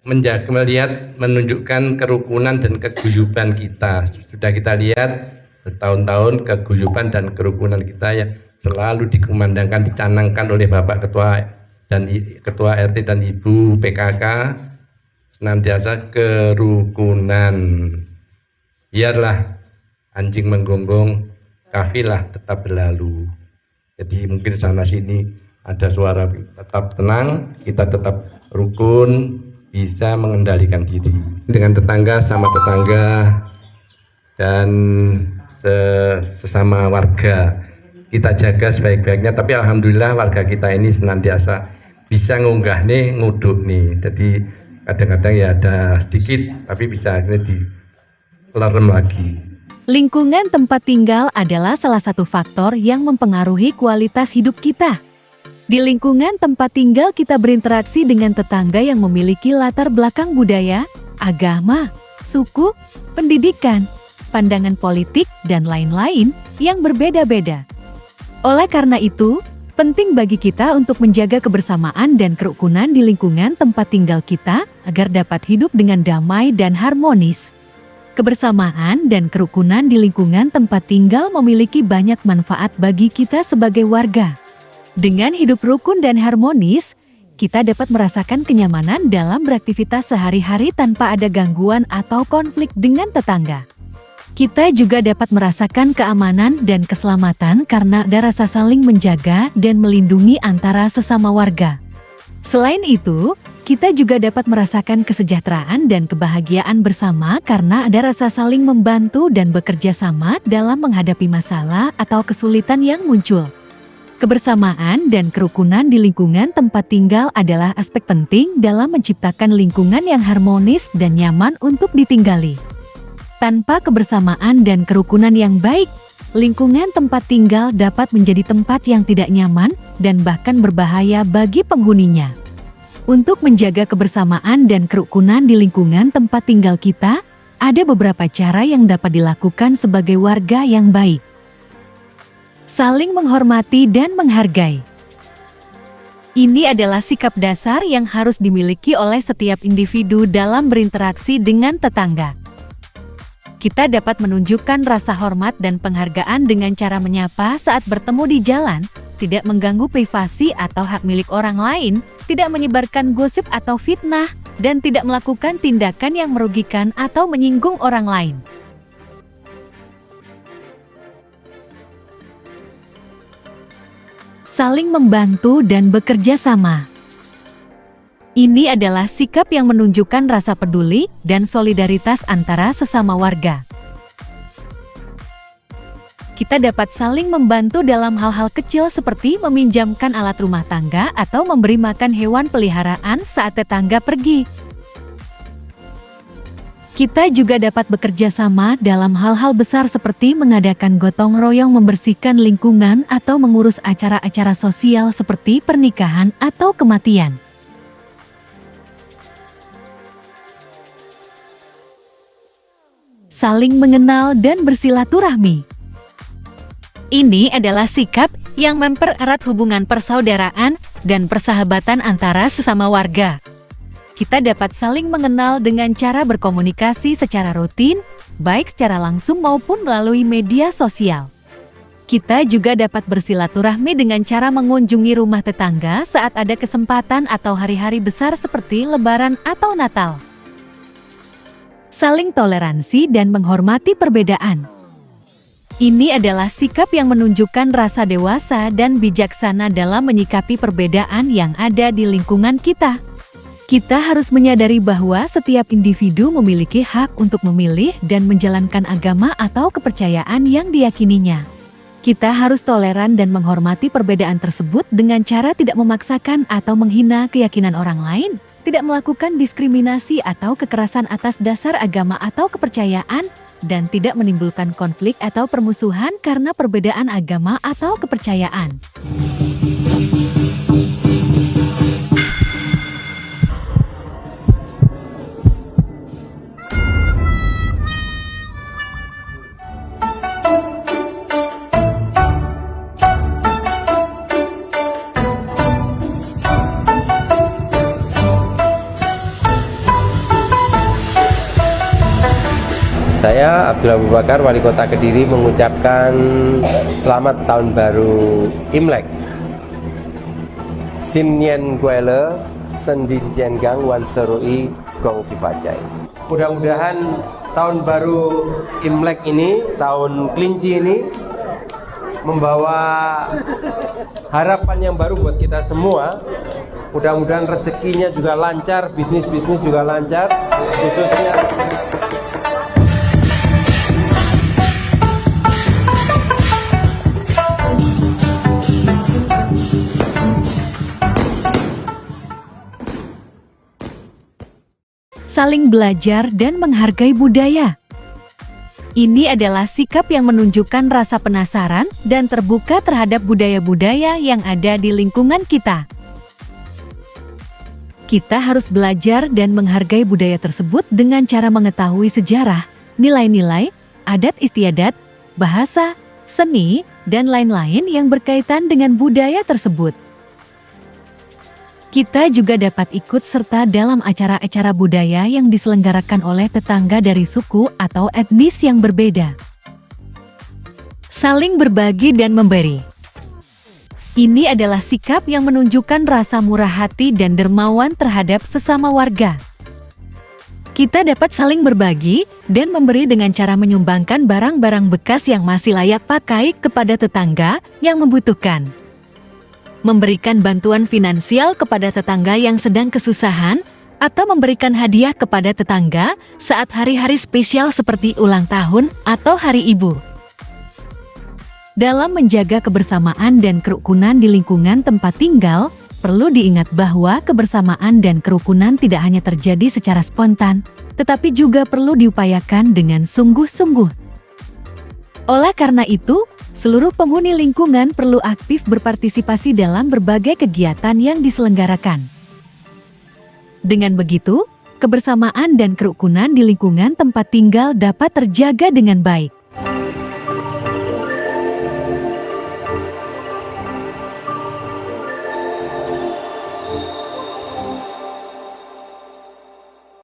melihat, menunjukkan kerukunan dan keguyuban kita. Sudah kita lihat bertahun-tahun keguyuban dan kerukunan kita yang selalu dikumandangkan, dicanangkan oleh Bapak Ketua RT dan Ibu PKK, senantiasa kerukunan. Biarlah anjing menggonggong, kafilah tetap berlalu. Jadi mungkin sana sini ada suara, tetap tenang, kita tetap rukun, bisa mengendalikan diri dengan tetangga, sama tetangga dan sesama warga. Kita jaga sebaik-baiknya, tapi alhamdulillah warga kita ini senantiasa bisa ngunggah nih, nguduk nih. Jadi kadang-kadang ya ada sedikit, tapi bisa akhirnya dilerem lagi. Lingkungan tempat tinggal adalah salah satu faktor yang mempengaruhi kualitas hidup kita. Di lingkungan tempat tinggal kita berinteraksi dengan tetangga yang memiliki latar belakang budaya, agama, suku, pendidikan, pandangan politik, dan lain-lain yang berbeda-beda. Oleh karena itu, penting bagi kita untuk menjaga kebersamaan dan kerukunan di lingkungan tempat tinggal kita agar dapat hidup dengan damai dan harmonis. Kebersamaan dan kerukunan di lingkungan tempat tinggal memiliki banyak manfaat bagi kita sebagai warga. Dengan hidup rukun dan harmonis, kita dapat merasakan kenyamanan dalam beraktivitas sehari-hari tanpa ada gangguan atau konflik dengan tetangga. Kita juga dapat merasakan keamanan dan keselamatan karena ada rasa saling menjaga dan melindungi antara sesama warga. Selain itu, kita juga dapat merasakan kesejahteraan dan kebahagiaan bersama karena ada rasa saling membantu dan bekerja sama dalam menghadapi masalah atau kesulitan yang muncul. Kebersamaan dan kerukunan di lingkungan tempat tinggal adalah aspek penting dalam menciptakan lingkungan yang harmonis dan nyaman untuk ditinggali. Tanpa kebersamaan dan kerukunan yang baik, lingkungan tempat tinggal dapat menjadi tempat yang tidak nyaman dan bahkan berbahaya bagi penghuninya. Untuk menjaga kebersamaan dan kerukunan di lingkungan tempat tinggal kita, ada beberapa cara yang dapat dilakukan sebagai warga yang baik. Saling menghormati dan menghargai. Ini adalah sikap dasar yang harus dimiliki oleh setiap individu dalam berinteraksi dengan tetangga. Kita dapat menunjukkan rasa hormat dan penghargaan dengan cara menyapa saat bertemu di jalan, tidak mengganggu privasi atau hak milik orang lain, tidak menyebarkan gosip atau fitnah, dan tidak melakukan tindakan yang merugikan atau menyinggung orang lain. Saling membantu dan bekerja sama. Ini adalah sikap yang menunjukkan rasa peduli dan solidaritas antara sesama warga. Kita dapat saling membantu dalam hal-hal kecil seperti meminjamkan alat rumah tangga atau memberi makan hewan peliharaan saat tetangga pergi. Kita juga dapat bekerja sama dalam hal-hal besar seperti mengadakan gotong royong membersihkan lingkungan atau mengurus acara-acara sosial seperti pernikahan atau kematian. Saling mengenal dan bersilaturahmi. Ini adalah sikap yang mempererat hubungan persaudaraan dan persahabatan antara sesama warga. Kita dapat saling mengenal dengan cara berkomunikasi secara rutin, baik secara langsung maupun melalui media sosial. Kita juga dapat bersilaturahmi dengan cara mengunjungi rumah tetangga saat ada kesempatan atau hari-hari besar seperti Lebaran atau Natal. Saling toleransi dan menghormati perbedaan. Ini adalah sikap yang menunjukkan rasa dewasa dan bijaksana dalam menyikapi perbedaan yang ada di lingkungan kita. Kita harus menyadari bahwa setiap individu memiliki hak untuk memilih dan menjalankan agama atau kepercayaan yang diyakininya. Kita harus toleran dan menghormati perbedaan tersebut dengan cara tidak memaksakan atau menghina keyakinan orang lain, tidak melakukan diskriminasi atau kekerasan atas dasar agama atau kepercayaan, dan tidak menimbulkan konflik atau permusuhan karena perbedaan agama atau kepercayaan. Saya Abdul Abu Bakar, Wali Kota Kediri, mengucapkan selamat tahun baru Imlek. Sin Nien Guele, Sendin Jian Gang, Wan Serui, Gong Sifajai. Mudah-mudahan tahun baru Imlek ini, tahun kelinci ini, membawa harapan yang baru buat kita semua. Mudah-mudahan rezekinya juga lancar, bisnis-bisnis juga lancar, khususnya saling belajar dan menghargai budaya. Ini adalah sikap yang menunjukkan rasa penasaran dan terbuka terhadap budaya-budaya yang ada di lingkungan kita. Kita harus belajar dan menghargai budaya tersebut dengan cara mengetahui sejarah, nilai-nilai, adat istiadat, bahasa, seni, dan lain-lain yang berkaitan dengan budaya tersebut. Kita juga dapat ikut serta dalam acara-acara budaya yang diselenggarakan oleh tetangga dari suku atau etnis yang berbeda. Saling berbagi dan memberi. Ini adalah sikap yang menunjukkan rasa murah hati dan dermawan terhadap sesama warga. Kita dapat saling berbagi dan memberi dengan cara menyumbangkan barang-barang bekas yang masih layak pakai kepada tetangga yang membutuhkan. Memberikan bantuan finansial kepada tetangga yang sedang kesusahan, atau memberikan hadiah kepada tetangga saat hari-hari spesial seperti ulang tahun atau hari ibu. Dalam menjaga kebersamaan dan kerukunan di lingkungan tempat tinggal, perlu diingat bahwa kebersamaan dan kerukunan tidak hanya terjadi secara spontan, tetapi juga perlu diupayakan dengan sungguh-sungguh. Oleh karena itu, seluruh penghuni lingkungan perlu aktif berpartisipasi dalam berbagai kegiatan yang diselenggarakan. Dengan begitu, kebersamaan dan kerukunan di lingkungan tempat tinggal dapat terjaga dengan baik.